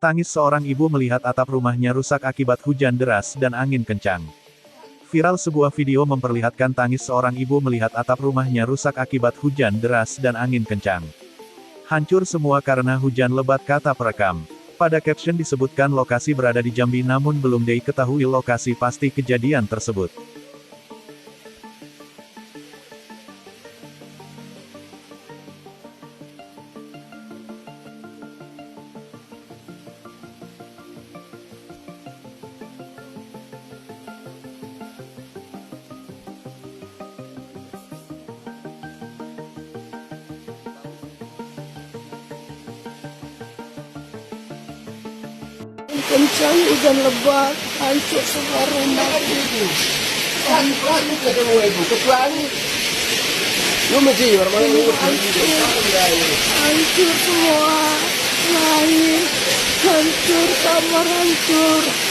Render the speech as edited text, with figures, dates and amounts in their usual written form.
Tangis seorang ibu melihat atap rumahnya rusak akibat hujan deras dan angin kencang. Viral sebuah video memperlihatkan tangis seorang ibu melihat atap rumahnya rusak akibat hujan deras dan angin kencang. Hancur semua karena hujan lebat, kata perekam. Pada caption disebutkan lokasi berada di Jambi namun belum diketahui lokasi pasti kejadian tersebut. Kencang hujan lebat, hancur semua rumah itu. Kan ketemu ibu, kecuali lu mesti Hancur semua, langit hancur, kamar hancur.